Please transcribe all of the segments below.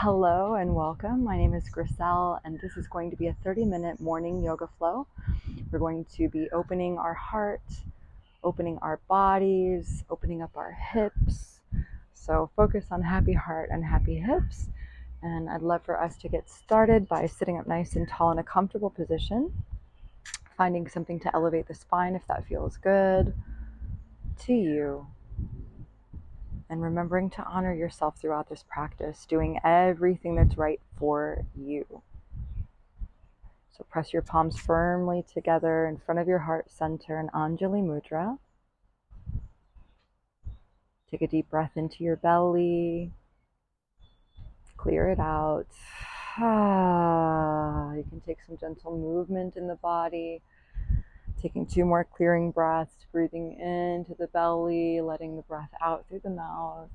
Hello and welcome. My name is Griselle, and this is going to be a 30-minute morning yoga flow. We're going to be opening our heart, opening our bodies, opening up our hips. So focus on happy heart and happy hips. And I'd love for us to get started by sitting up nice and tall in a comfortable position, finding something to elevate the spine if that feels good to you. And remembering to honor yourself throughout this practice, doing everything that's right for you. So press your palms firmly together in front of your heart center in Anjali Mudra. Take a deep breath into your belly. Clear it out. You can take some gentle movement in the body. Taking 2 more clearing breaths, breathing into the belly, letting the breath out through the mouth.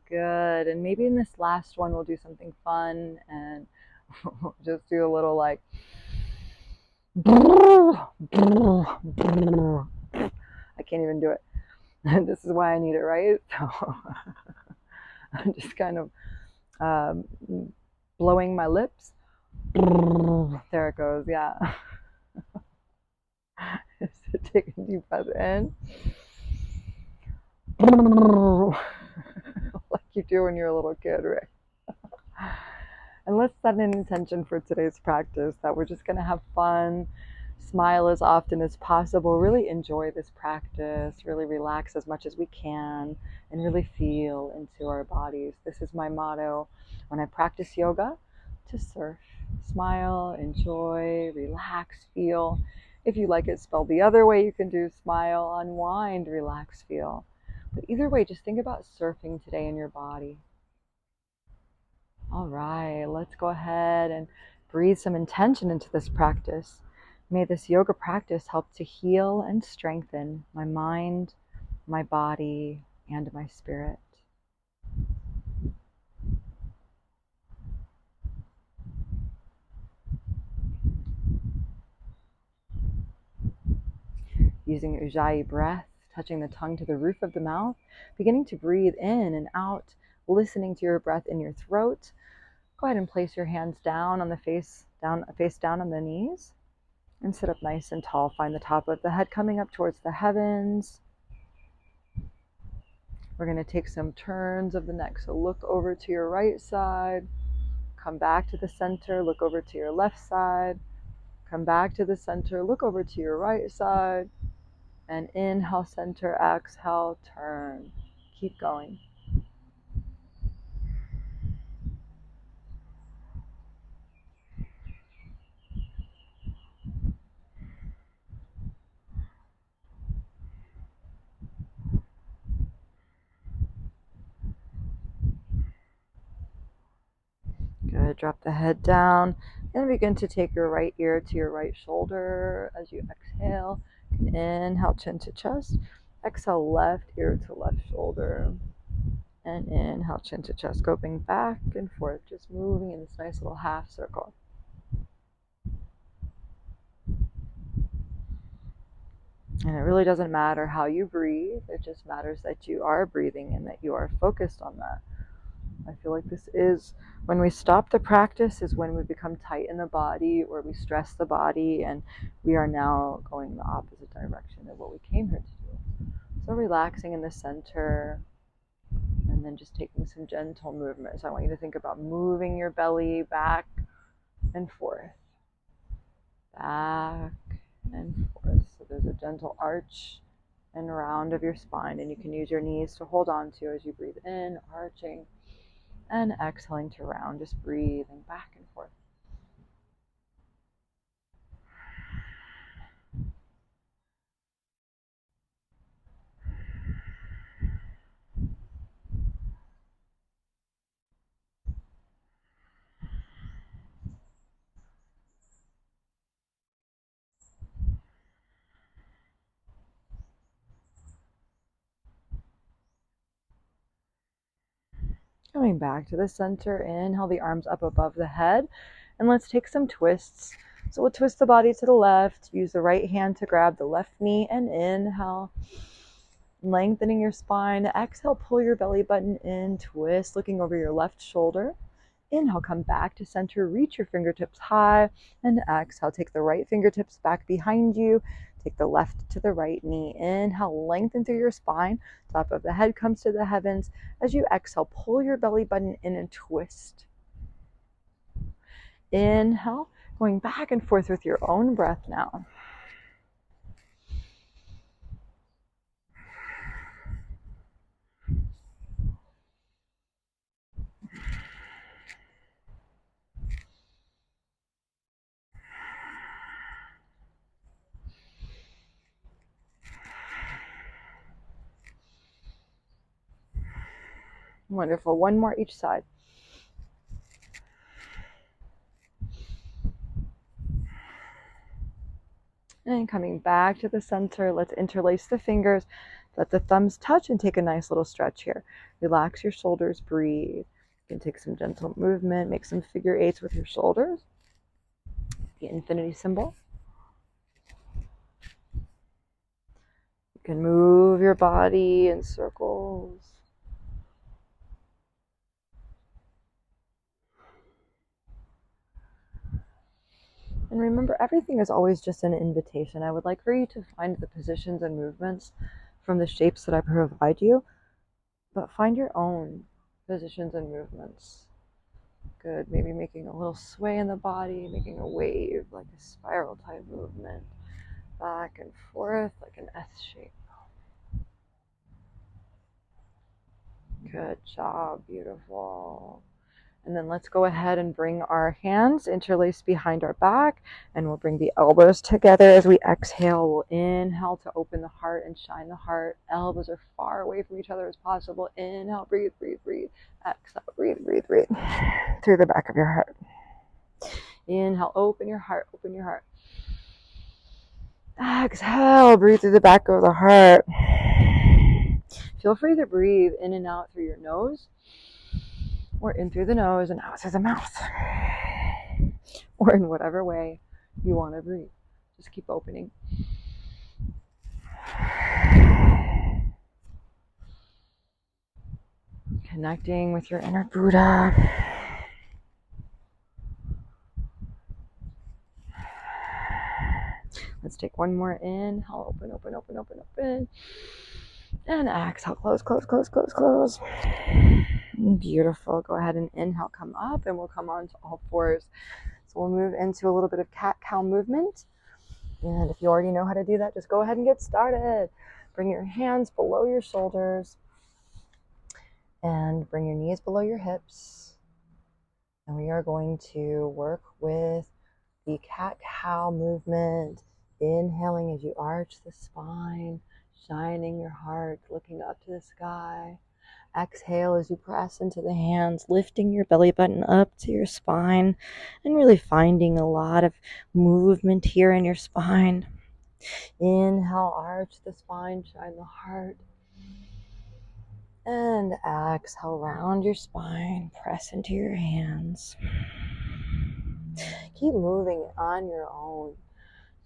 Good. And maybe in this last one, we'll do something fun and we'll just do a little like, I can't even do it. This is why I need it, right? So I'm just kind of blowing my lips. There it goes. Yeah. So take a deep breath in. Like you do when you're a little kid, right? And let's set an intention for today's practice that we're just going to have fun, smile as often as possible, really enjoy this practice, really relax as much as we can, and really feel into our bodies. This is my motto when I practice yoga: to surf, smile, enjoy, relax, feel. If you like it spelled the other way, you can do smile, unwind, relax, feel. But either way, just think about surfing today in your body. All right, let's go ahead and breathe some intention into this practice. May this yoga practice help to heal and strengthen my mind, my body, and my spirit. Using Ujjayi breath, touching the tongue to the roof of the mouth, beginning to breathe in and out, listening to your breath in your throat. Go ahead and place your hands down on the face down on the knees, and sit up nice and tall. Find the top of the head coming up towards the heavens. We're going to take some turns of the neck. So look over to your right side, come back to the center, look over to your left side, come back to the center, look over to your right side, and inhale, center, exhale, turn. Keep going. Good. Drop the head down and begin to take your right ear to your right shoulder as you exhale. Inhale, chin to chest. Exhale, left ear to left shoulder. And inhale, chin to chest, going back and forth, just moving in this nice little half circle. And it really doesn't matter how you breathe, it just matters that you are breathing and that you are focused on that. I feel like this is, when we stop the practice, is when we become tight in the body or we stress the body, and we are now going the opposite direction of what we came here to do. So relaxing in the center, and then just taking some gentle movements. I want you to think about moving your belly back and forth, back and forth. So there's a gentle arch and round of your spine, and you can use your knees to hold on to as you breathe in, arching, and exhaling to round, just breathing back and forth. Coming back to the center, inhale the arms up above the head, and let's take some twists. So we'll twist the body to the left, use the right hand to grab the left knee, and inhale. Lengthening your spine. Exhale, pull your belly button in, twist, looking over your left shoulder. Inhale, come back to center, reach your fingertips high, and exhale, take the right fingertips back behind you, take the left to the right knee. Inhale, lengthen through your spine, top of the head comes to the heavens. As you exhale, pull your belly button in and twist. Inhale, going back and forth with your own breath now. Wonderful. One more each side. And coming back to the center, let's interlace the fingers. Let the thumbs touch and take a nice little stretch here. Relax your shoulders, breathe. You can take some gentle movement, make some figure eights with your shoulders. The infinity symbol. You can move your body in circles. And remember, everything is always just an invitation. I would like for you to find the positions and movements from the shapes that I provide you, but find your own positions and movements. Good. Maybe making a little sway in the body, making a wave, like a spiral type movement, back and forth like an S shape. Good job. Beautiful. And then let's go ahead and bring our hands interlaced behind our back, and we'll bring the elbows together as we exhale. We'll inhale to open the heart and shine the heart. Elbows are far away from each other as possible. Inhale, breathe, breathe, breathe. Exhale, breathe, breathe, breathe. Through the back of your heart. Inhale, open your heart, open your heart. Exhale, breathe through the back of the heart. Feel free to breathe in and out through your nose, or in through the nose and out through the mouth, or in whatever way you want to breathe. Just keep opening. Connecting with your inner Buddha. Let's take one more inhale. Open, open, open, open, open. And exhale, close, close, close, close, close. Beautiful. Go ahead and inhale, come up, and we'll come on to all fours. So we'll move into a little bit of cat-cow movement. And if you already know how to do that, just go ahead and get started. Bring your hands below your shoulders and bring your knees below your hips. And we are going to work with the cat-cow movement, inhaling as you arch the spine, shining your heart, looking up to the sky. Exhale as you press into the hands, lifting your belly button up to your spine and really finding a lot of movement here in your spine. Inhale, arch the spine, shine the heart. And exhale, round your spine, press into your hands. Keep moving on your own.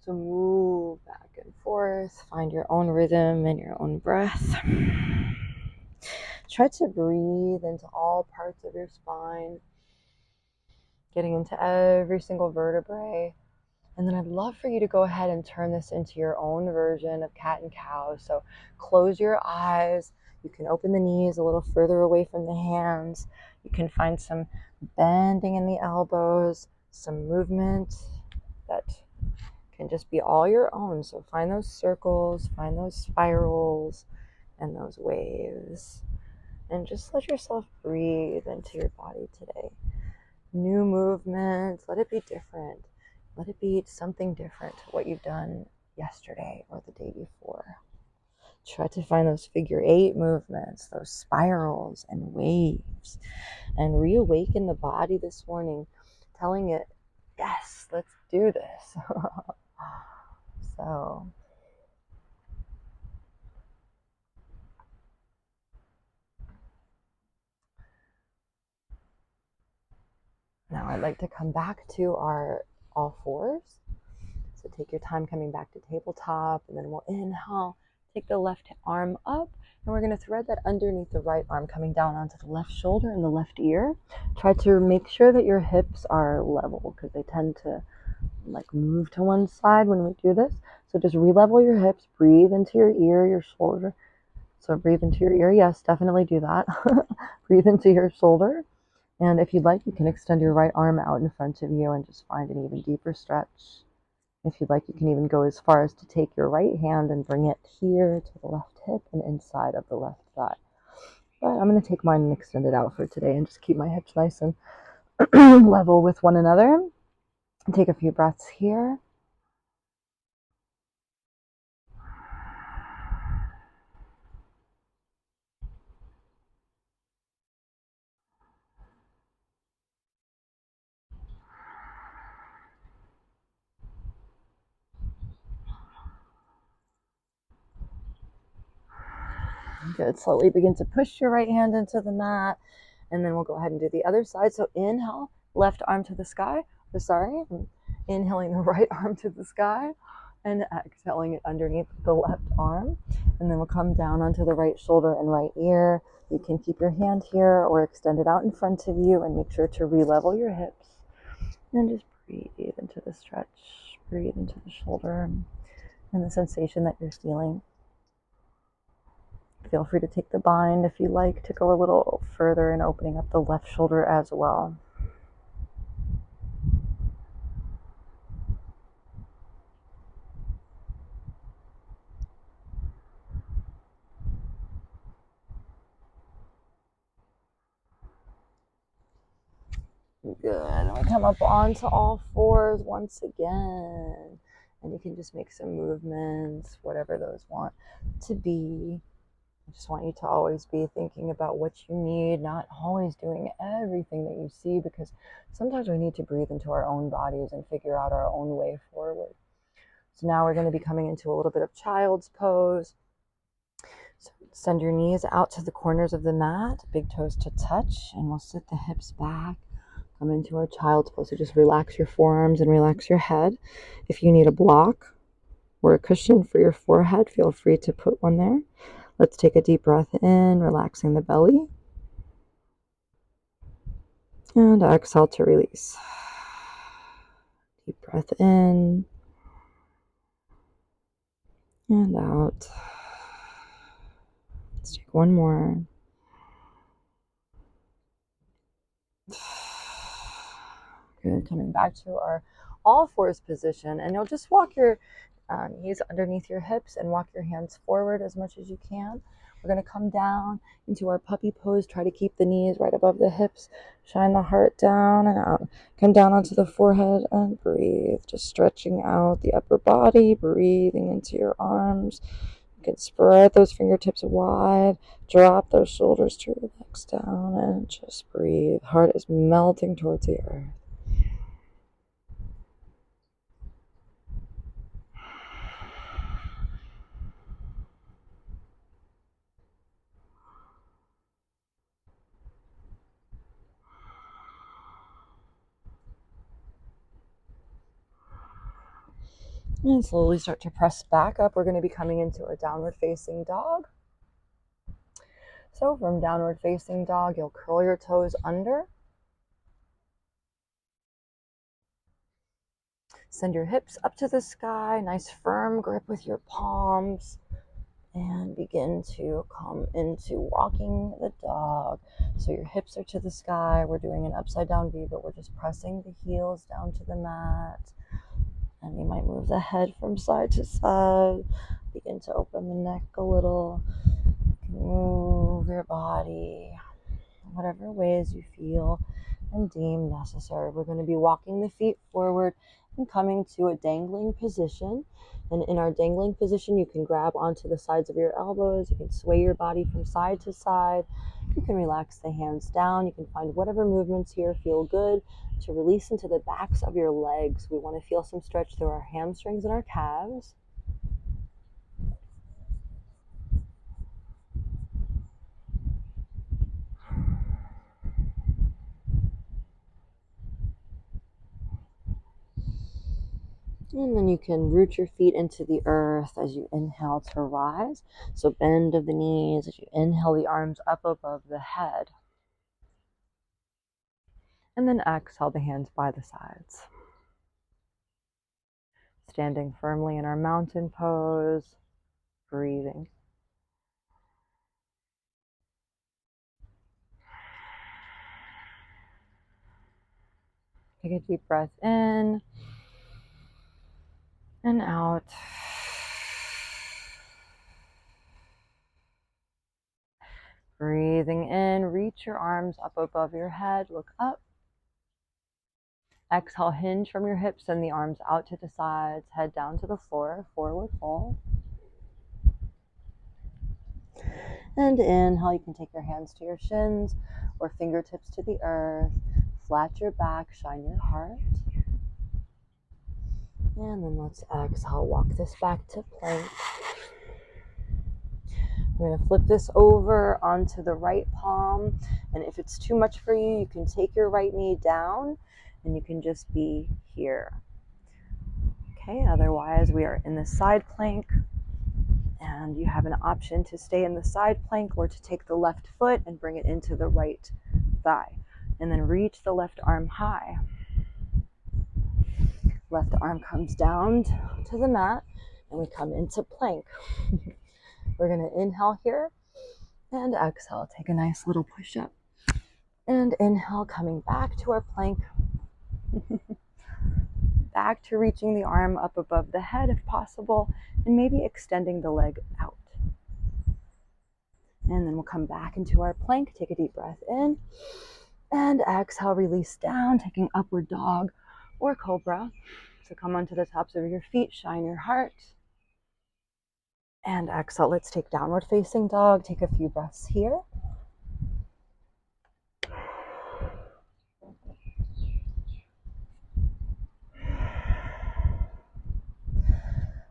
So move back and forth, find your own rhythm and your own breath. Try to breathe into all parts of your spine, getting into every single vertebrae. And then I'd love for you to go ahead and turn this into your own version of cat and cow. So close your eyes. You can open the knees a little further away from the hands. You can find some bending in the elbows, some movement that can just be all your own. So find those circles, find those spirals, and those waves. And just let yourself breathe into your body today. New movements, let it be different. Let it be something different to what you've done yesterday or the day before. Try to find those figure eight movements, those spirals and waves, and reawaken the body this morning, telling it, yes, let's do this. So now I'd like to come back to our all fours. So take your time coming back to tabletop, and then we'll inhale, Take the left arm up, and we're going to thread that underneath the right arm, coming down onto the left shoulder and the left ear. Try to make sure that your hips are level, because they tend to like move to one side when we do this. So just re-level your hips, breathe into your ear, your shoulder. So breathe into your ear. Yes, definitely do that. Breathe into your shoulder. And if you'd like, you can extend your right arm out in front of you and just find an even deeper stretch. If you'd like, you can even go as far as to take your right hand and bring it here to the left hip and inside of the left thigh. But I'm going to take mine and extend it out for today and just keep my hips nice and level with one another. And take a few breaths here. Good. Slowly begin to push your right hand into the mat, and then we'll go ahead and do the other side. So inhale, left arm to the sky. I'm inhaling the right arm to the sky and exhaling it underneath the left arm. And then we'll come down onto the right shoulder and right ear. You can keep your hand here or extend it out in front of you, and make sure to re-level your hips. And just breathe into the stretch, breathe into the shoulder and the sensation that you're feeling. Feel free to take the bind if you like to go a little further and opening up the left shoulder as well. Good. And we come up onto all fours once again. And you can just make some movements, whatever those want to be. I just want you to always be thinking about what you need, not always doing everything that you see, because sometimes we need to breathe into our own bodies and figure out our own way forward. So now we're going to be coming into a little bit of child's pose. So send your knees out to the corners of the mat, big toes to touch, and we'll sit the hips back. Come into our child's pose. So just relax your forearms and relax your head. If you need a block or a cushion for your forehead, feel free to put one there. Let's take a deep breath in, relaxing the belly. And exhale to release. Deep breath in and out. Let's take one more. Good. Coming back to our all fours position, and you'll just walk your knees underneath your hips and walk your hands forward as much as you can. We're going to come down into our puppy pose. Try to keep the knees right above the hips. Shine the heart down and out. Come down onto the forehead and breathe. Just stretching out the upper body, breathing into your arms. You can spread those fingertips wide. Drop those shoulders to relax down and just breathe. Heart is melting towards the earth. And slowly start to press back up. We're going to be coming into a downward facing dog. So from downward facing dog, you'll curl your toes under. Send your hips up to the sky. Nice firm grip with your palms. And begin to come into walking the dog. So your hips are to the sky. We're doing an upside down V, but we're just pressing the heels down to the mat. And you might move the head from side to side. Begin to open the neck a little. You can move your body whatever ways you feel and deem necessary. We're going to be walking the feet forward and coming to a dangling position. And in our dangling position, you can grab onto the sides of your elbows. You can sway your body from side to side. You can relax the hands down. You can find whatever movements here feel good to release into the backs of your legs. We want to feel some stretch through our hamstrings and our calves. And then you can root your feet into the earth as you inhale to rise. So bend of the knees as you inhale, the arms up above the head. And then exhale, the hands by the sides. Standing firmly in our mountain pose, breathing. Take a deep breath in and out. Breathing in, reach your arms up above your head, look up. Exhale, hinge from your hips, send the arms out to the sides, head down to the floor, forward fold. And inhale, you can take your hands to your shins or fingertips to the earth. Flat your back, shine your heart. And then let's exhale, walk this back to plank. We're going to flip this over onto the right palm. And if it's too much for you, you can take your right knee down and you can just be here. Okay, otherwise we are in the side plank. And you have an option to stay in the side plank or to take the left foot and bring it into the right thigh. And then reach the left arm high. Left arm comes down to the mat and we come into plank. We're going to inhale here and exhale. Take a nice little push up. And inhale, coming back to our plank. Back to reaching the arm up above the head if possible, and maybe extending the leg out. And then we'll come back into our plank. Take a deep breath in and exhale, release down, taking upward dog or cobra. So come onto the tops of your feet, shine your heart. And exhale, let's take downward facing dog. Take a few breaths here.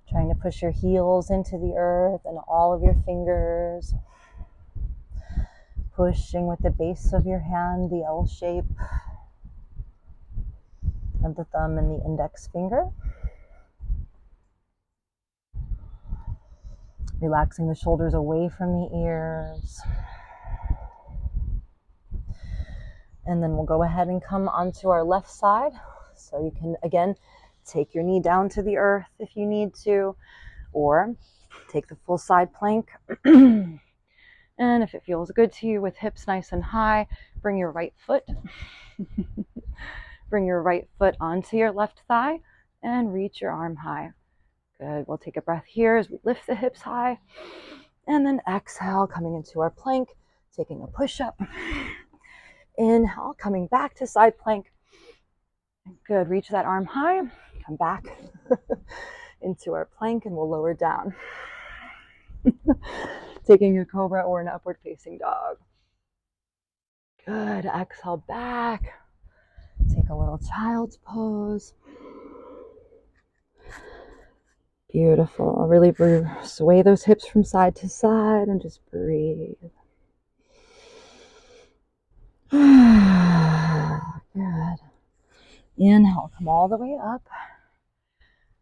Trying to push your heels into the earth and all of your fingers. Pushing with the base of your hand, the L shape of the thumb and the index finger. Relaxing the shoulders away from the ears. And then we'll go ahead and come onto our left side. So you can, again, take your knee down to the earth if you need to, or take the full side plank. And if it feels good to you with hips nice and high, bring your right foot. Bring your right foot onto your left thigh and reach your arm high. Good. We'll take a breath here as we lift the hips high. And then exhale, coming into our plank, taking a push up. Inhale, coming back to side plank. Good. Reach that arm high. Come back into our plank and we'll lower down. Taking a cobra or an upward facing dog. Good. Exhale back. Take a little child's pose. Beautiful. Really sway those hips from side to side and just breathe. Good. Inhale, come all the way up.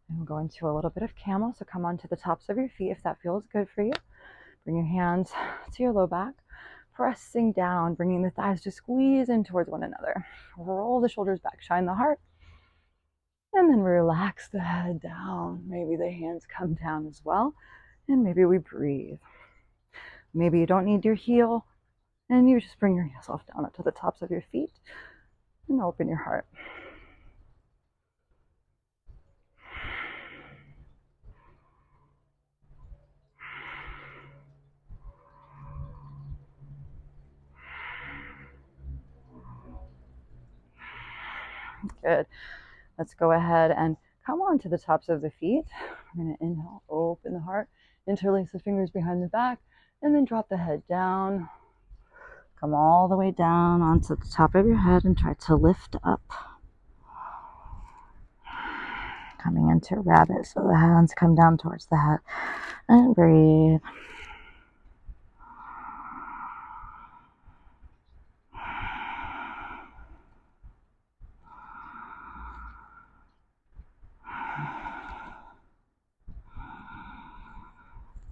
And we'll go into a little bit of camel. So come onto the tops of your feet if that feels good for you. Bring your hands to your low back. Pressing down, bringing the thighs to squeeze in towards one another. Roll the shoulders back, shine the heart. And then relax the head down. Maybe the hands come down as well. And maybe we breathe. Maybe you don't need your heel. And you just bring yourself down up to the tops of your feet. And open your heart. Good. Let's go ahead and come on to the tops of the feet. We're going to inhale, open the heart, interlace the fingers behind the back, and then drop the head down. Come all the way down onto the top of your head and try to lift up. Coming into rabbit, so the hands come down towards the head. And breathe.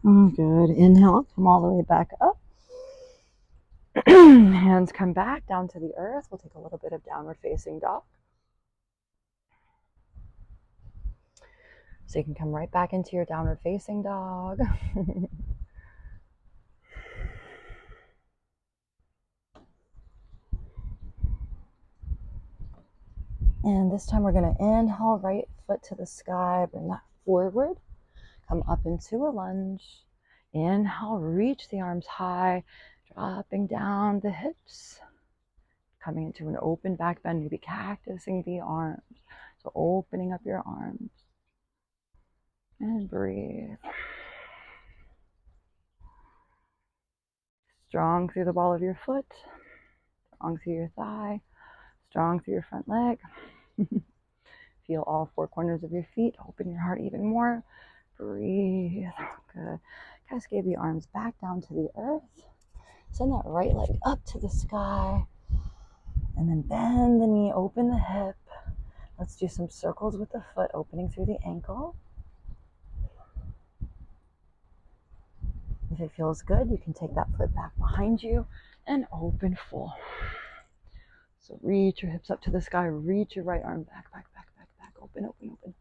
Good. Inhale, come all the way back up. Hands come back down to the earth. We'll take a little bit of downward facing dog. So you can come right back into your downward facing dog. And this time we're going to inhale, right foot to the sky, bring that forward, come up into a lunge. Inhale, reach the arms high, dropping down the hips, coming into an open back bend, maybe cactusing the arms. So opening up your arms and breathe. Strong through the ball of your foot, strong through your thigh, strong through your front leg. Feel all four corners of your feet. Open your heart even more. Breathe. Good. Cascade the arms back down to the earth. Send that right leg up to the sky. And then bend the knee, open the hip. Let's do some circles with the foot, opening through the ankle. If it feels good, you can take that foot back behind you and open full. So reach your hips up to the sky. Reach your right arm back, back, back, back, back. Open, open, open.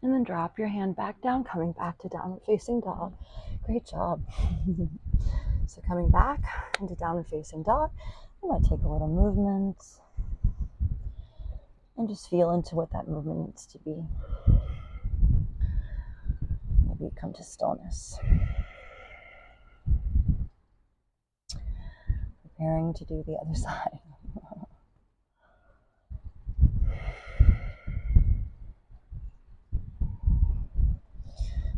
And then drop your hand back down, coming back to downward facing dog. Great job. So coming back into downward facing dog, you might take a little movement and just feel into what that movement needs to be. Maybe come to stillness. Preparing to do the other side.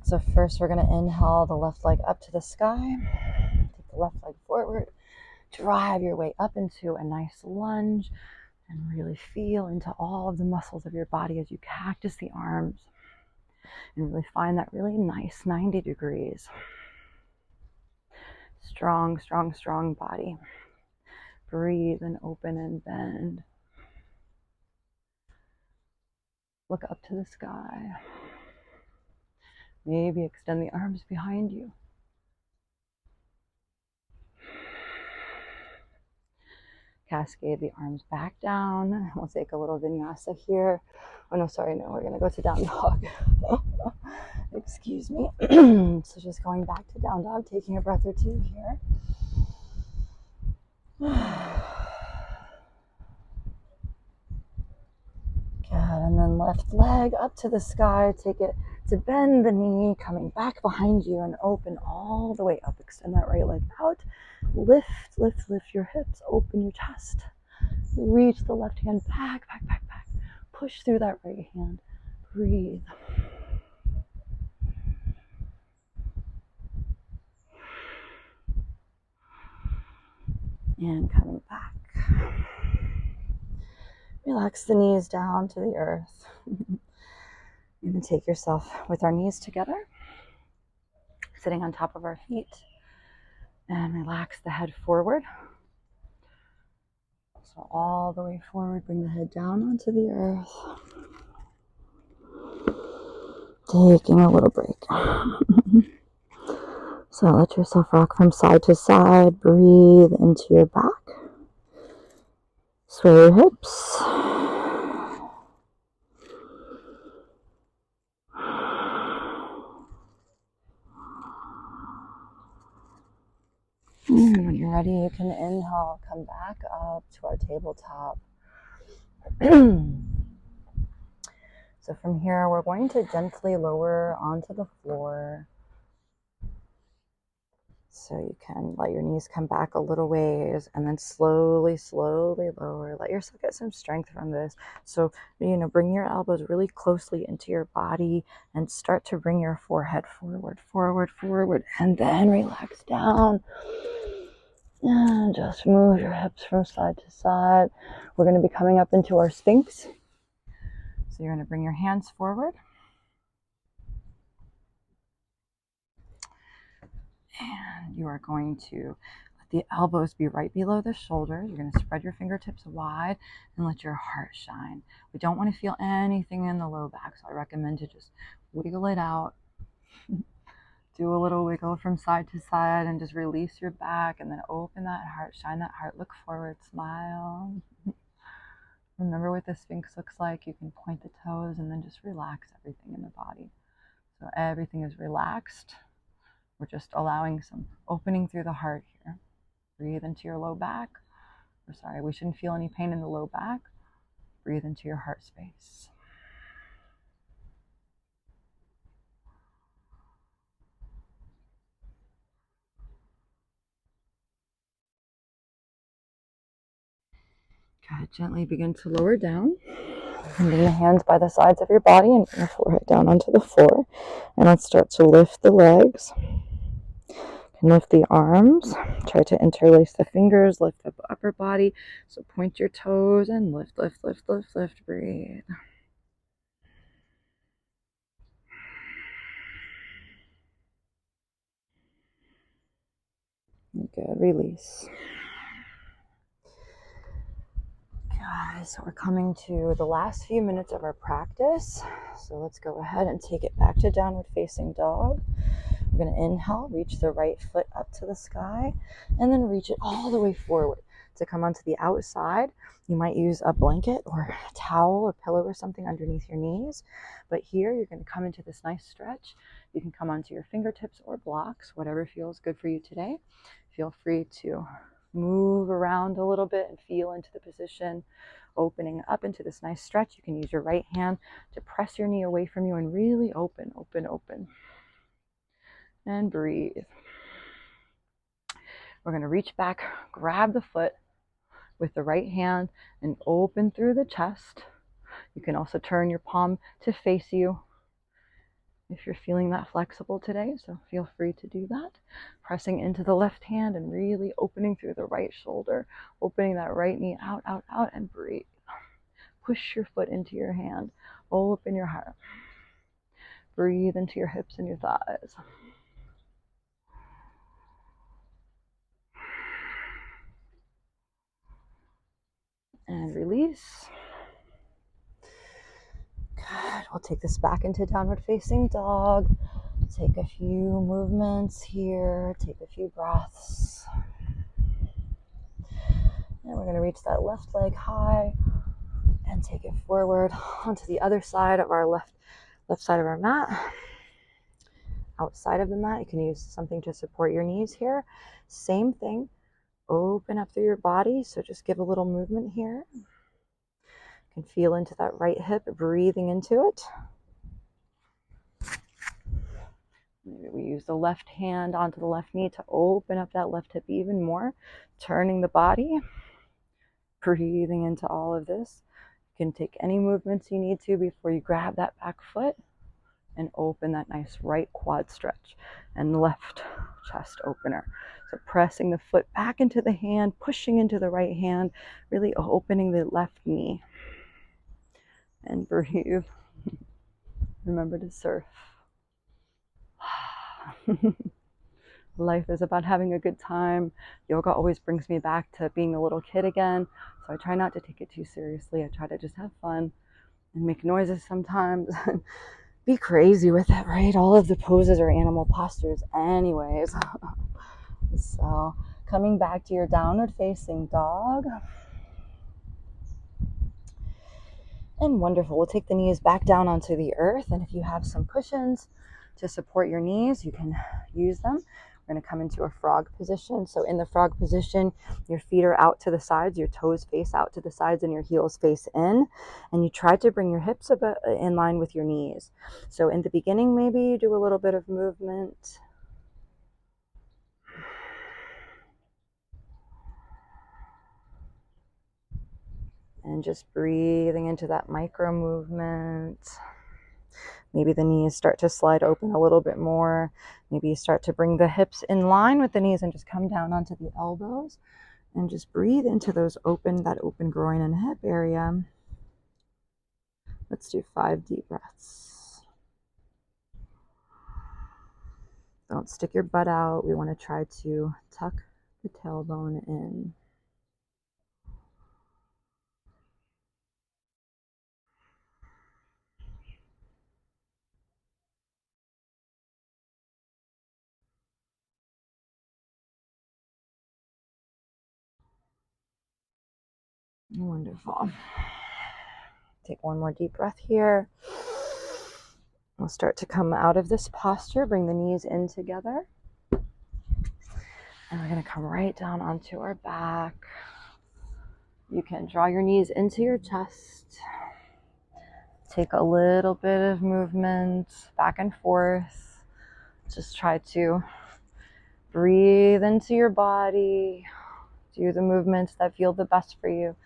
So first we're going to inhale the left leg up to the sky. Take the left leg forward. Drive your way up into a nice lunge and really feel into all of the muscles of your body as you cactus the arms and really find that really nice 90 degrees. Strong, strong, strong body. Breathe and open and bend. Look up to the sky. Maybe extend the arms behind you. Cascade the arms back down. We'll take a little vinyasa here. Oh no, sorry, no, we're gonna go to down dog. Excuse me. So just going back to down dog, taking a breath or two here. Good, and then left leg up to the sky. Take it to bend the knee, coming back behind you and open all the way up. Extend that right leg out. Lift, lift, lift your hips. Open your chest. Reach the left hand back, back, back, back. Push through that right hand. Breathe. And coming back. Relax the knees down to the earth. You can take yourself with our knees together, sitting on top of our feet, and relax the head forward. So all the way forward, bring the head down onto the earth. Taking a little break. So let yourself rock from side to side. Breathe into your back. Sway your hips. And when you're ready, you can inhale, come back up to our tabletop. So from here, we're going to gently lower onto the floor. So you can let your knees come back a little ways and then slowly, slowly lower. Let yourself get some strength from this. So, bring your elbows really closely into your body and start to bring your forehead forward, forward, forward, and then relax down. And just move your hips from side to side. We're going to be coming up into our Sphinx. So you're going to bring your hands forward. And you are going to let the elbows be right below the shoulders. You're going to spread your fingertips wide and let your heart shine. We don't want to feel anything in the low back, so I recommend to just wiggle it out. Do a little wiggle from side to side and just release your back, and then open that heart, shine that heart, look forward, smile. Remember what the Sphinx looks like. You can point the toes and then just relax everything in the body. So everything is relaxed. We're just allowing some opening through the heart here. Breathe into your low back. Or sorry, we shouldn't feel any pain in the low back. Breathe into your heart space. Good. Gently begin to lower down. And bring the hands by the sides of your body and bring your forehead down onto the floor. And let's start to lift the legs. And lift the arms. Try to interlace the fingers. Lift up the upper body. So point your toes and lift, lift, lift, lift, lift. Breathe. Good. Release. Guys, so we're coming to the last few minutes of our practice. So let's go ahead and take it back to downward facing dog. We're going to inhale, reach the right foot up to the sky, and then reach it all the way forward. To come onto the outside, you might use a blanket or a towel or pillow or something underneath your knees. But here, you're going to come into this nice stretch. You can come onto your fingertips or blocks, whatever feels good for you today. Feel free to move around a little bit and feel into the position, opening up into this nice stretch. You can use your right hand to press your knee away from you and really open, open, open. And breathe. We're going to reach back, grab the foot with the right hand and open through the chest. You can also turn your palm to face you if you're feeling that flexible today, so feel free to do that. Pressing into the left hand and really opening through the right shoulder, opening that right knee out, out, out, and breathe. Push your foot into your hand, open your heart. Breathe into your hips and your thighs. And release. Good. We'll take this back into downward facing dog. Take a few movements here. Take a few breaths. And we're going to reach that left leg high and take it forward onto the other side of our left side of our mat. Outside of the mat, you can use something to support your knees here. Same thing. Open up through your body. So just give a little movement here. You can feel into that right hip, breathing into it. Maybe we use the left hand onto the left knee to open up that left hip even more, turning the body, breathing into all of this. You can take any movements you need to before you grab that back foot and open that nice right quad stretch and left chest opener. So pressing the foot back into the hand, pushing into the right hand, really opening the left knee. And breathe. Remember to surf. Life is about having a good time. Yoga always brings me back to being a little kid again. So I try not to take it too seriously. I try to just have fun and make noises sometimes. Be crazy with it, right? All of the poses are animal postures anyways. So coming back to your downward facing dog. And wonderful. We'll take the knees back down onto the earth. And if you have some cushions to support your knees, you can use them. We're going to come into a frog position. So in the frog position, your feet are out to the sides, your toes face out to the sides, and your heels face in. And you try to bring your hips in line with your knees. So in the beginning, maybe you do a little bit of movement. And just breathing into that micro movement. Maybe the knees start to slide open a little bit more. Maybe you start to bring the hips in line with the knees and just come down onto the elbows and just breathe into that open groin and hip area. Let's do 5 deep breaths. Don't stick your butt out. We want to try to tuck the tailbone in. Wonderful. Take one more deep breath here. We'll start to come out of this posture, bring the knees in together. And we're going to come right down onto our back. You can draw your knees into your chest. Take a little bit of movement back and forth. Just try to breathe into your body. Do the movements that feel the best for you.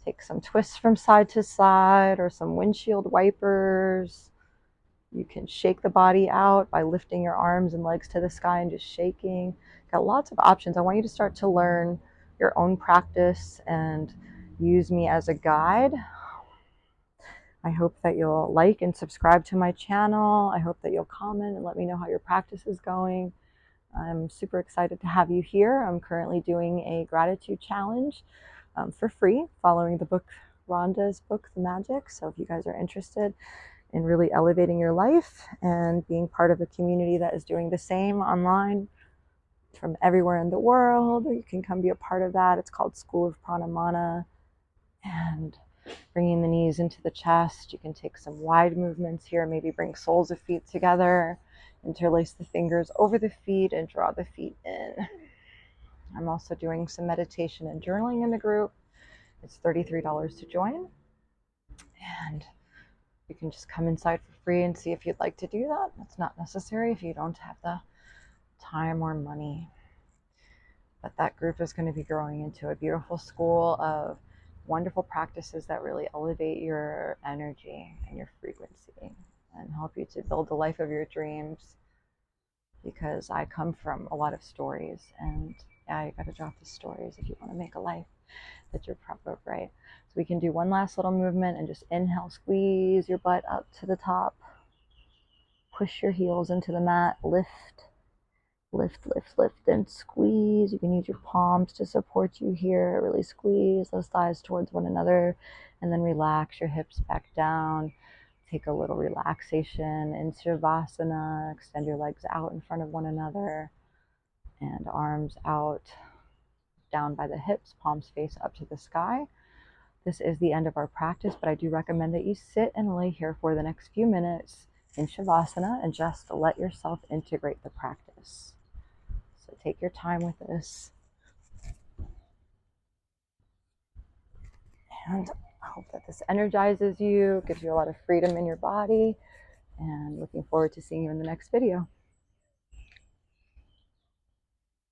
Take some twists from side to side or some windshield wipers. You can shake the body out by lifting your arms and legs to the sky and just shaking. Got lots of options. I want you to start to learn your own practice and use me as a guide. I hope that you'll like and subscribe to my channel. I hope that you'll comment and let me know how your practice is going. I'm super excited to have you here. I'm currently doing a gratitude challenge for free, following the book, Rhonda's book, The Magic. So if you guys are interested in really elevating your life and being part of a community that is doing the same online from everywhere in the world, you can come be a part of that. It's called School of Pranamana. And bringing the knees into the chest, you can take some wide movements here, maybe bring soles of feet together, interlace the fingers over the feet and draw the feet in. I'm also doing some meditation and journaling in the group. It's $33 to join. And you can just come inside for free and see if you'd like to do that. It's not necessary if you don't have the time or money. But that group is going to be growing into a beautiful school of wonderful practices that really elevate your energy and your frequency and help you to build the life of your dreams. Because I come from a lot of stories, and yeah, you got to drop the stories if you want to make a life that you're proud of, right? So we can do one last little movement and just inhale, squeeze your butt up to the top. Push your heels into the mat, lift, lift, lift, lift, and squeeze. You can use your palms to support you here. Really squeeze those thighs towards one another, and then relax your hips back down. Take a little relaxation in Shavasana. Extend your legs out in front of one another and arms out down by the hips, palms face up to the sky. This is the end of our practice, but I do recommend that you sit and lay here for the next few minutes in Shavasana and just let yourself integrate the practice. So take your time with this. And I hope that this energizes you, gives you a lot of freedom in your body, and looking forward to seeing you in the next video.